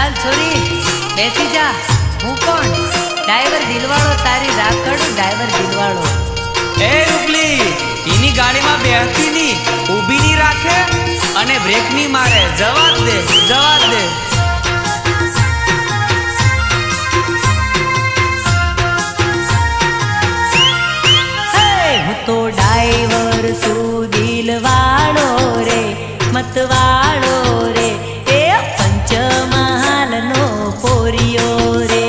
ચાલ છોરી બેસી જા. હું કોણ? ડ્રાઈવર દિલવાળો, તારી રાખડ ડ્રાઈવર દિલવાળો. એ રૂપલી, એની ગાડીમાં બેસતી ની, ઊભી ની રાખે અને બ્રેક ની મારે. જવા દે, જવા દે. હું તો ડ્રાઈવર છું દિલવાળો રે, મતવાળો રે, એ પંચમહાલનો પોરિયો રે.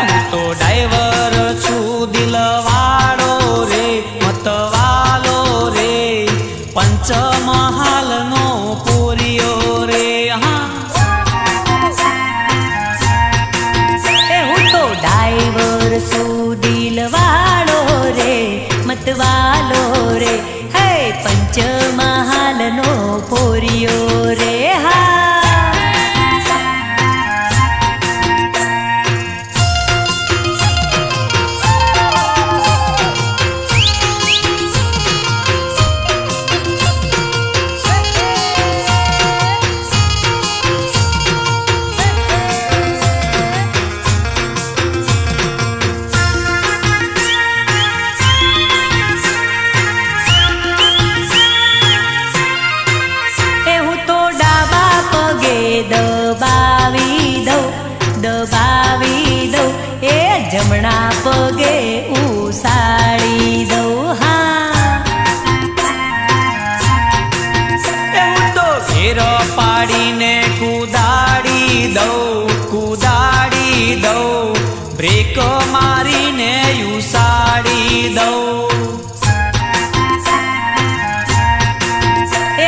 હું તો ડ્રાઈવર છું દિલવાળો રે, મતવાળો રે, પંચમહાલનો પોરિયો રે. ડ્રાઈવર છું દિલવાળો રે, મતવાલો રે, હે પંચમહાલનો પોરિયો રે. દબાવી દઉં એ જમણા પગે ઉસાડી દઉં. હું તો ઘેર પાડીને કુદાડી દઉં, કુદાડી દઉં, બ્રેક મારીને ઉસાડી દઉં.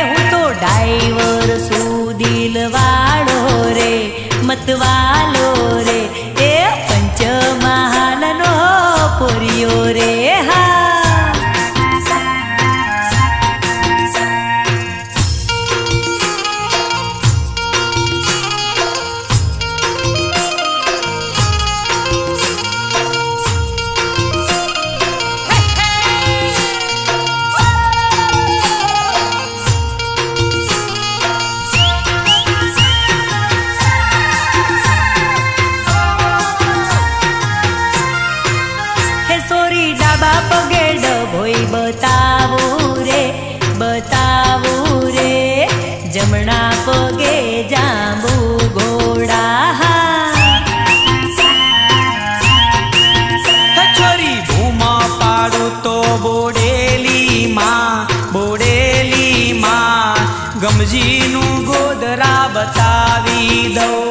હું તો ડ્રાઈવર છું દિલવાળો રે, મતવાલો રે, એ પંચમહાલનો પોરિયો રે. પગે ડભોઈ બતાવું રે, બતાવું રે, જમણા પગે જાંબુ ઘોડા. છોરી ભૂમા પાડું તો બોડેલી માં, બોડેલી માં, ગમજીનું ગોદરા બતાવી દઉં.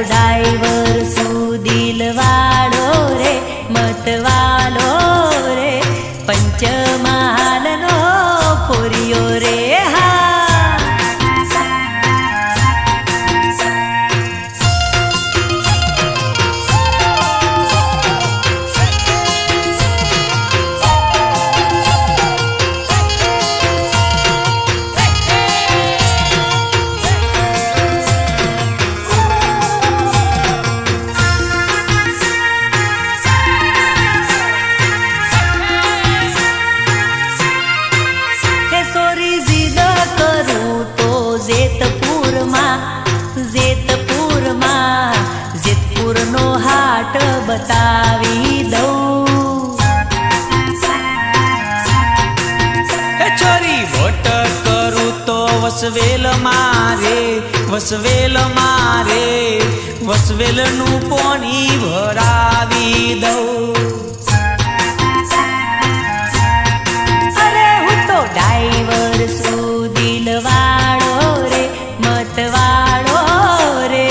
ડ્રાઈવર છું દિલવાળો રે, મતવાલો રે, પંચમહાલનો પોરિયો રે. જેતપુરનો હાટ બતાવી દઉં. છોરી વોટ કરું તો વસવેલ મારે, વસવેલ મારે, વસવેલનું પોણી ભરાવી દઉં. અરે હું તો ડ્રાઈવર છું દિલવાળો રે, મતવાળો રે,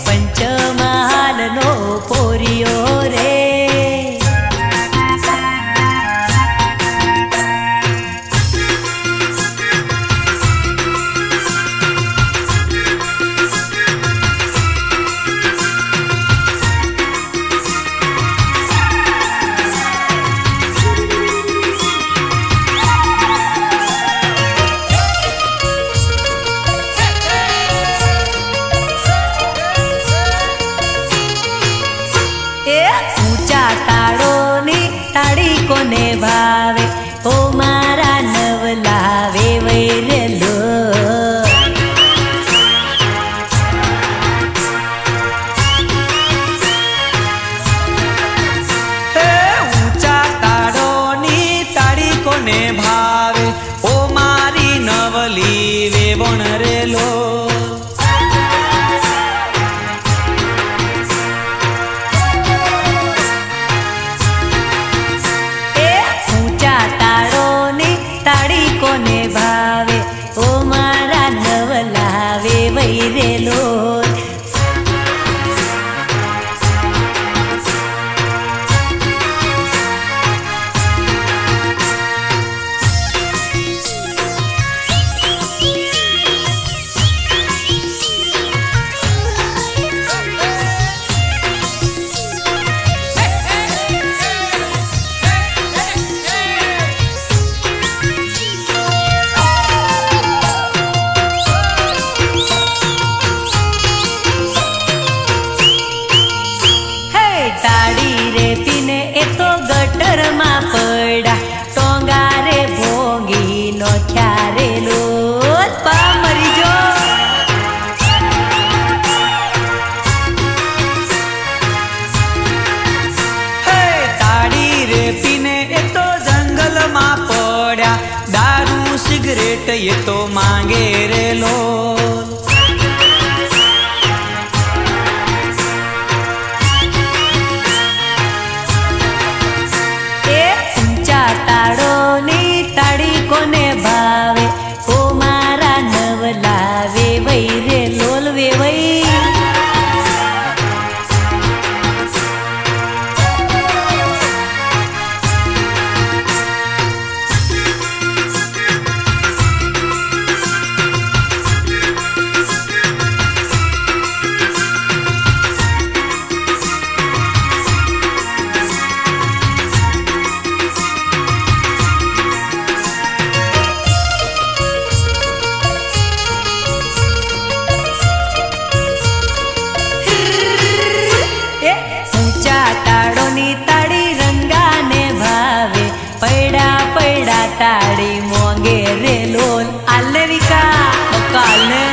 પંચમહાલનો પોરિયો રે. કોને ભાવે ઓ મારા નવલા વેવાઈ રે લોલ. તાળી રે પીને એ તો ગટરમાં પડ્યા ટોંગા રે ભોગી નો ખ્યારે લોલ પા મરી જો. હે તાળી રે પીને એ તો જંગલમાં પડ્યા દારૂ સિગરેટ એ તો માંગે રે લોલ. તાળોની તાળી કોને ભાવે ઓ મારા નવલા વેવાઈ રે લોલ વેવાઈ. તાળી મોંગે રે લોલ આલે વિકા કાલે.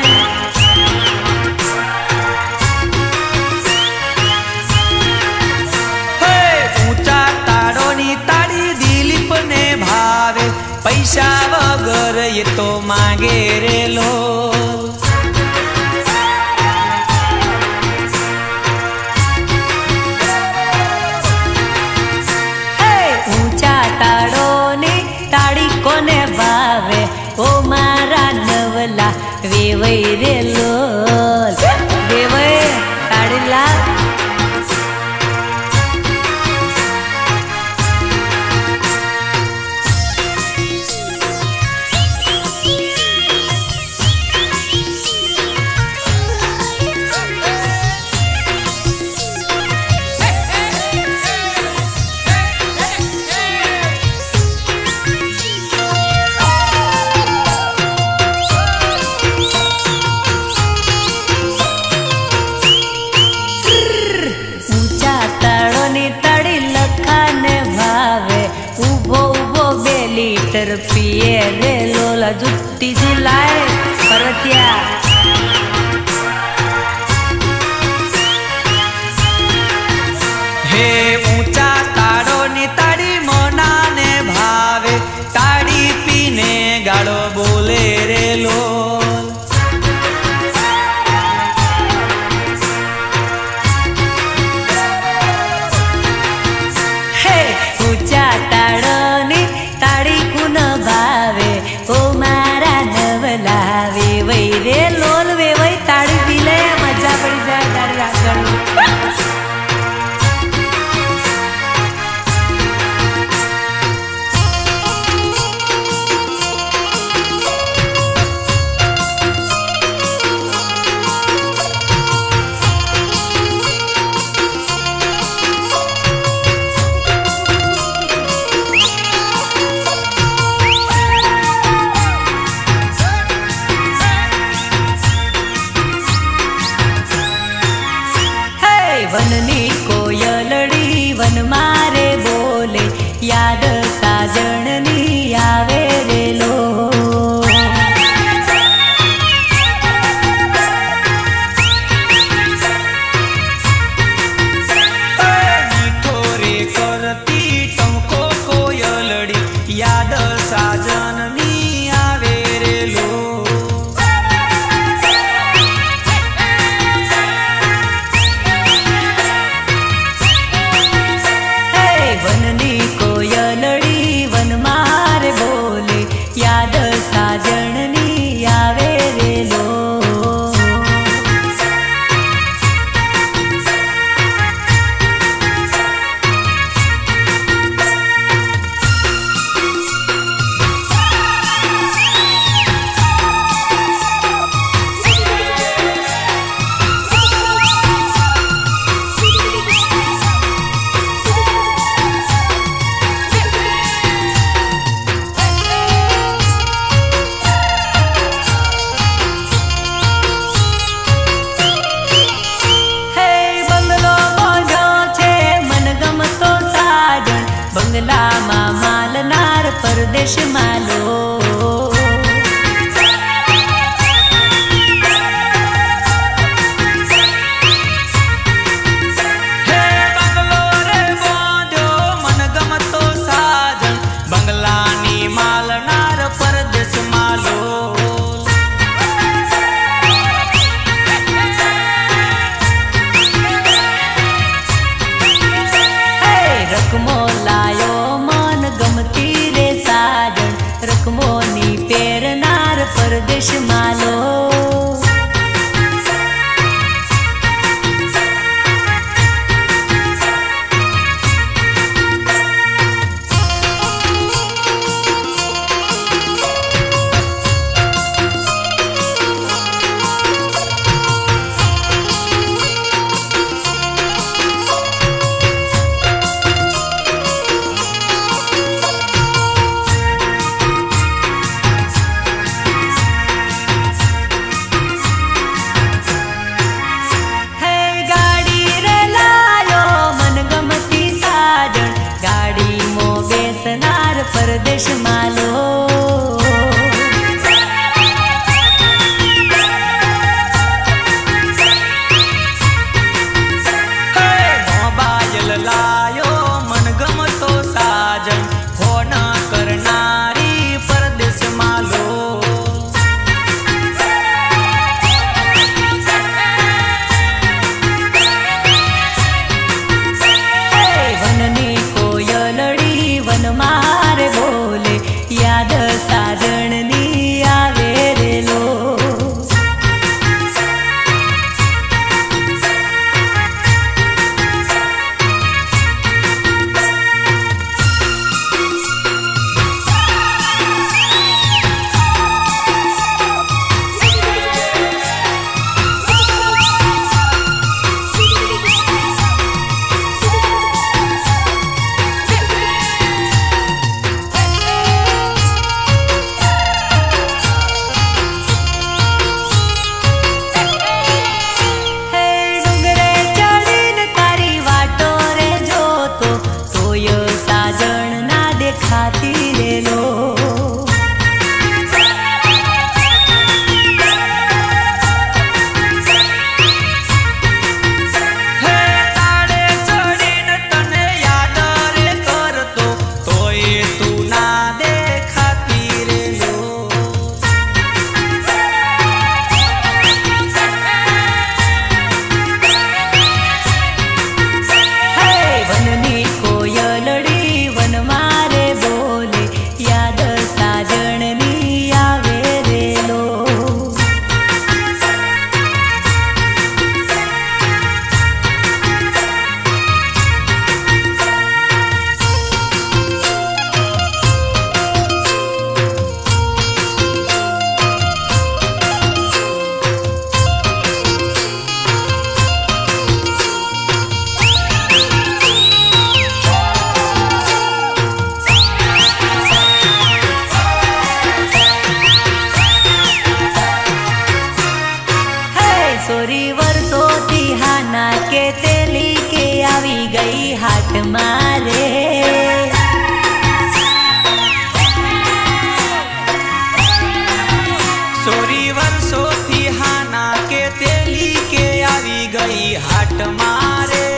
હે ઊંચા તાળોની તાળી દિલીપ ને ભાવે પૈસા વગર એ તો માંગે રે લોલ. ઊંચા તાળોની તાળી કોને ભાવે ઓ મારા નવલા વેવાઈ રે લોલ વેવાઈ તાળી લાલ. पिए रे लोला जुत्ती जिलाए पर्वतिया. હે ઊંચા તાળોની તાળી મોનાને ભાવે તાળી પીને ગાળો બોલે રે લોલ. હે ઊંચા તાળોની તાળી કુન ભાવે ઓ મારા નવલા વેવાઈ રે લોલ વેવાઈ તાળી પી લે મજા પડી જાય તારી રાખવાનું. બંગલામાં માલનાર પરદેશ માલો. રકમોની પેરનાર પરદેશ માલો. પરદેશ માલો. મોબાઈલ લાયો મનગમતો સાજન ફોન કરનારી પરદેશ માલો. વનની કોયલડી વનમાં બોલે યાદ સાજણની આવે રે લો. કે તેલી કે આવી ગઈ હાટ મારે. સોરી વર્ષોથી હાના કે તેલી કે આવી ગઈ હાટ મારે.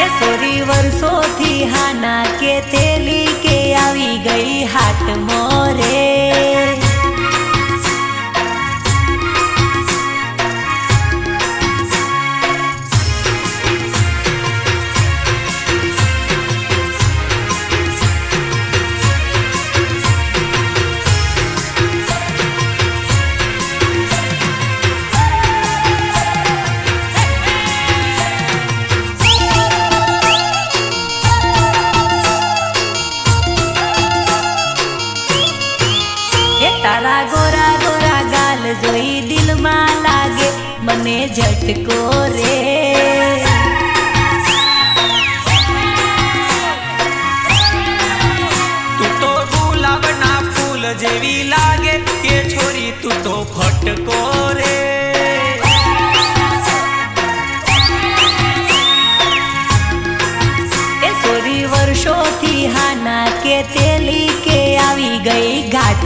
એ સોરી વર્ષોથી હાના કે તેલી કે આવી ગઈ હાટ મોરે.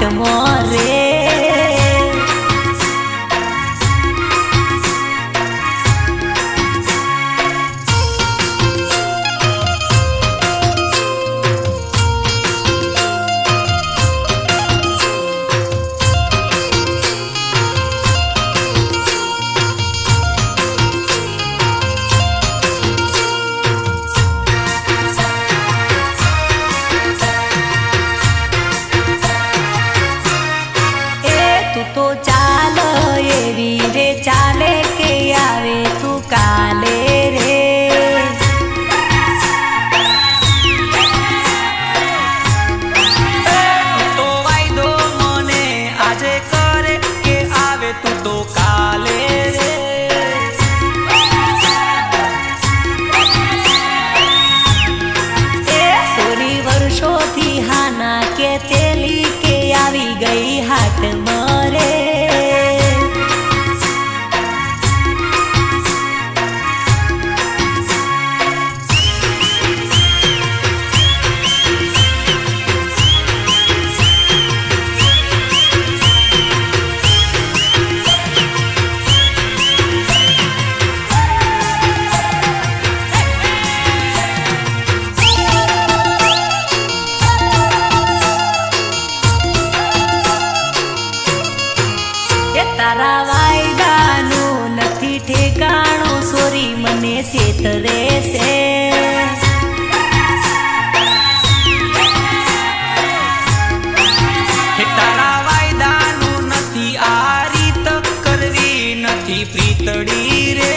घाटમાં રે ચાલે કે આવે તું કાલે રે તો વાયદો મને આજે કરે કે આવે તું તો કાલે રે એ સોરી વર્ષોથી હાના કે તેલી કે આવી ગઈ હાટમાં રે તારા વાયદાનું નથી ઠેકાણું સોરી મને છેતરે છે તારા વાયદાનું નથી આ રીત કરવી નથી પ્રીતડી રે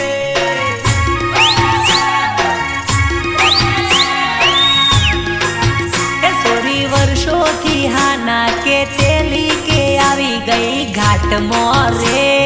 એ સોરી વર્ષોથી હાના કે તેલી કે આવી ગઈ ઘાટમાં રે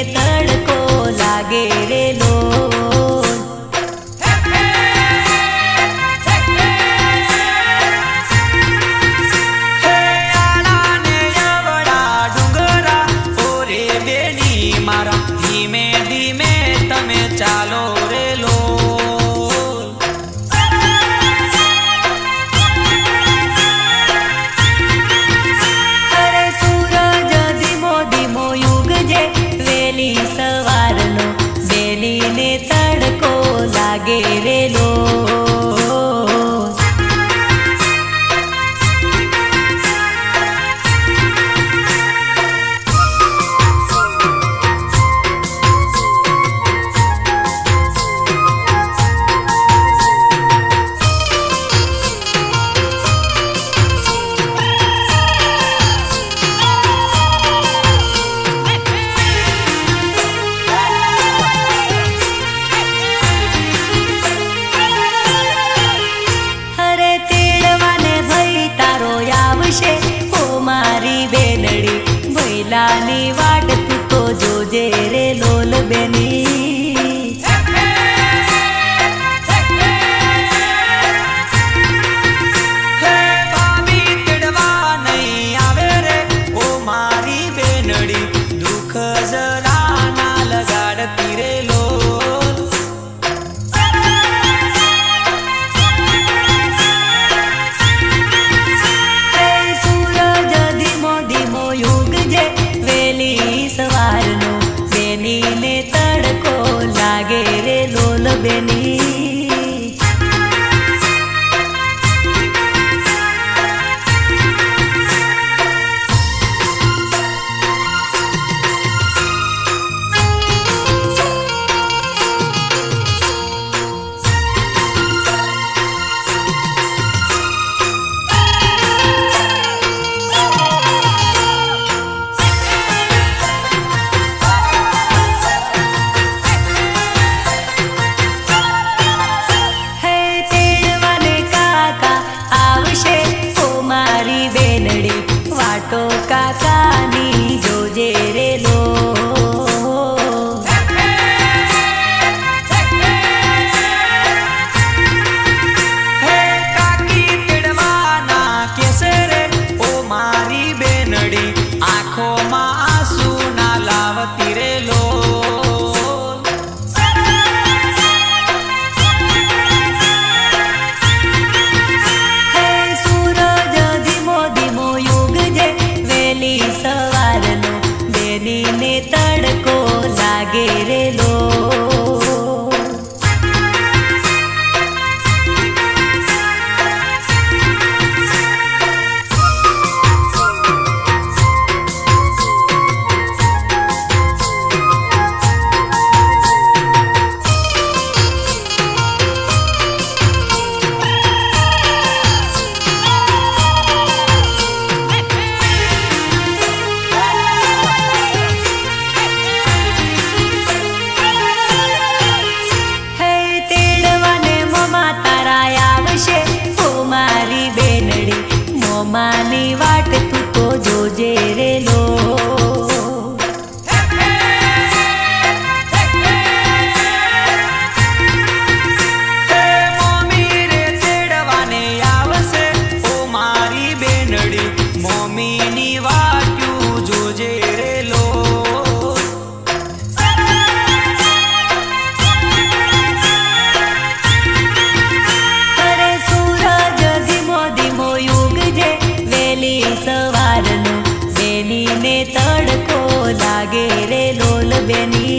તડકો લાગે રે લો મારા ધીમે ધીમે તમે ચાલો રે લો અરે સૂરજ ધીમો ધીમો યુગ જે વેલી સવારનો બેલીને તડકો લાગે રે લો મારી બેનડી ભૈલાની વાટ તું તો જોજે રે લોલ બેની ભાભી તેડવા નહીં આવે રે ઓ મારી બેનડી દુઃખ જરા ના લગાડતી રે લો યુગ જે વેલી વાતો કાકાની જોજે રે લો. આંખોમાં આંસુ ના લાવતી રે લો. હે સૂરજ ધીમો ધીમો યુગ જે વેલી સવારનો બેનીને તડકો લાગે રે લો. મોમાની વાટ તું તો જોજે રે લો. મોમી રે તેડવાને આવશે ઓ મારી બેનડી. મોમીની વાટ્યું જોજે રે લો. અરે સૂરજ ધીમો ધીમો યુગ જે વેલી સવારનો બેનીને તડકો લાગે રે લોલ બેની.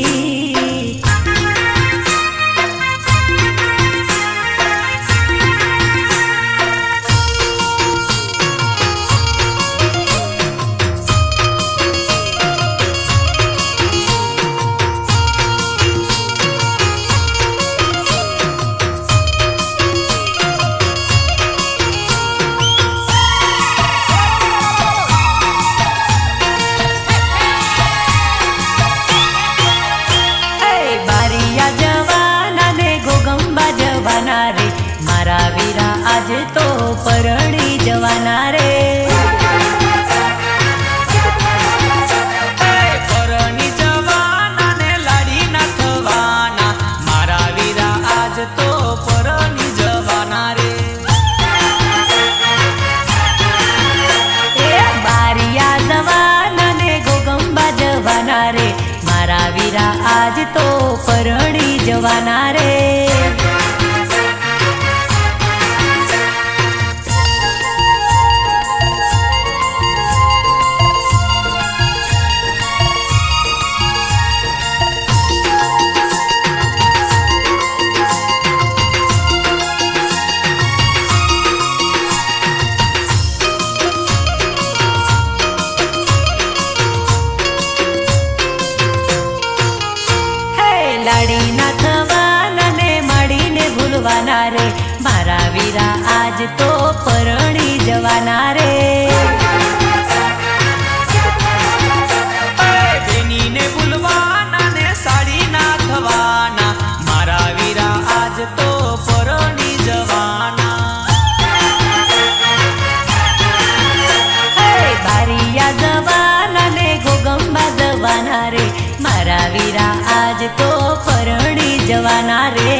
મારા વીરા આજ તો પરણી જવાના રે. પરણી જવાના ને લાડી ના થવાના. મારા વીરા આજ તો પરણી જવાના રે. બારિયા જવાના ને ગોગંબા જવાના રે. મારા વીરા આજ તો પરણી જવાના રે. લાડી ના થવાના ને મળીને ભૂલવાના રે. મારા વીરા આજ તો પરણી જવાના રે. બેનીને ભૂલવાના ને સાડી ના થવાના. મારા વીરા આજ તો પરણી જવાના. બારિયા જવાના ને ગોગંબા જવાના રે. મારા વીરા આજ તો પરણી જવાના રે.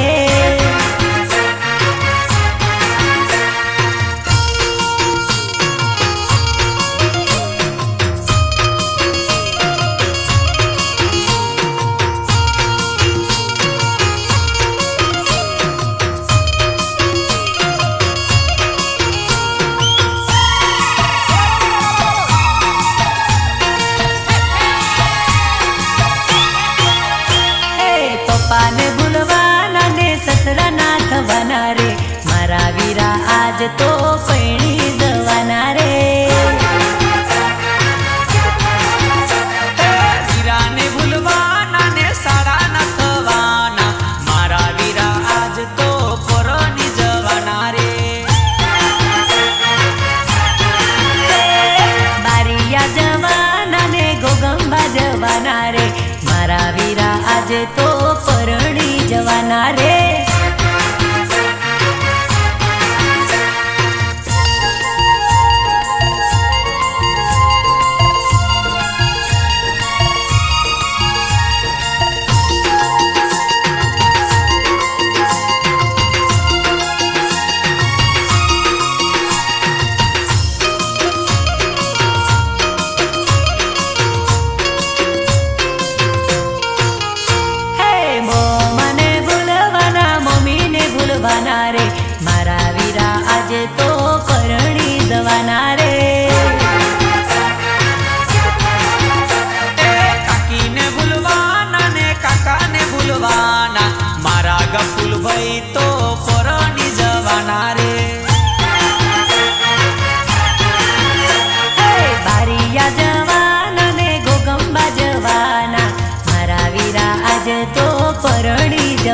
પપ્પાને ભૂલવાના ને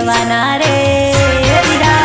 કરવાના રે વીરા.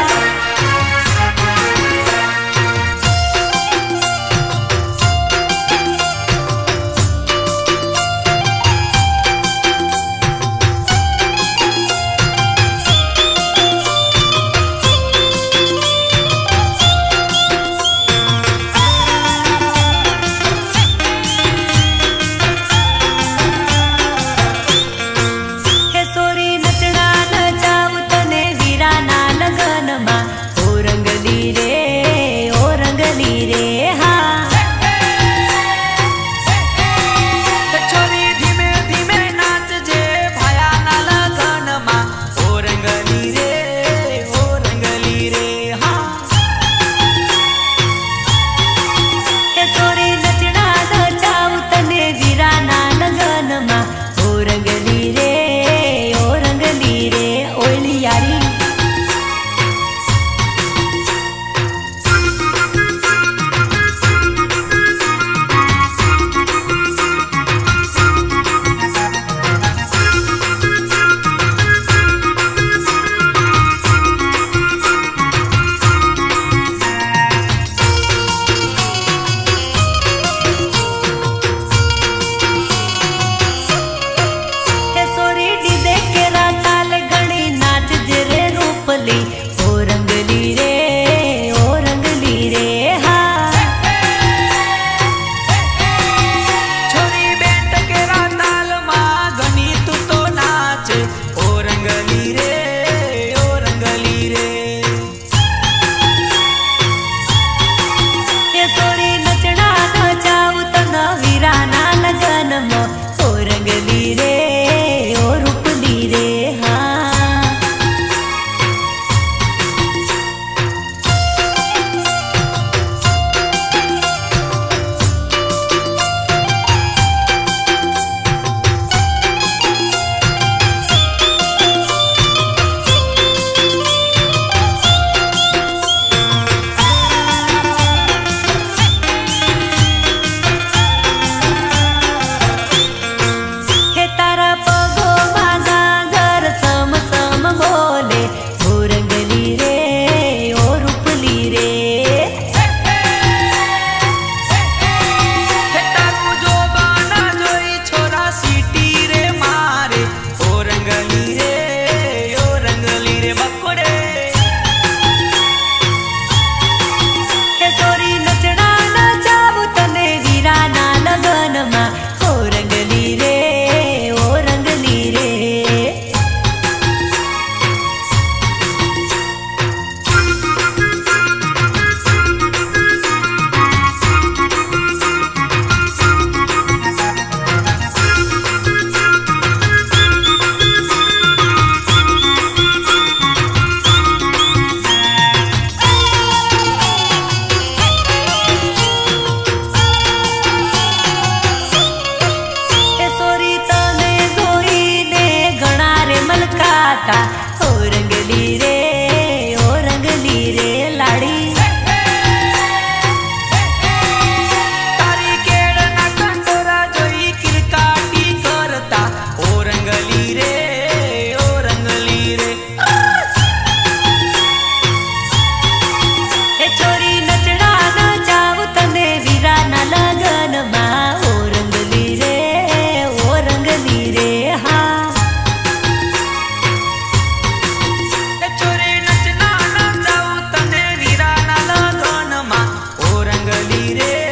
રંગલી રે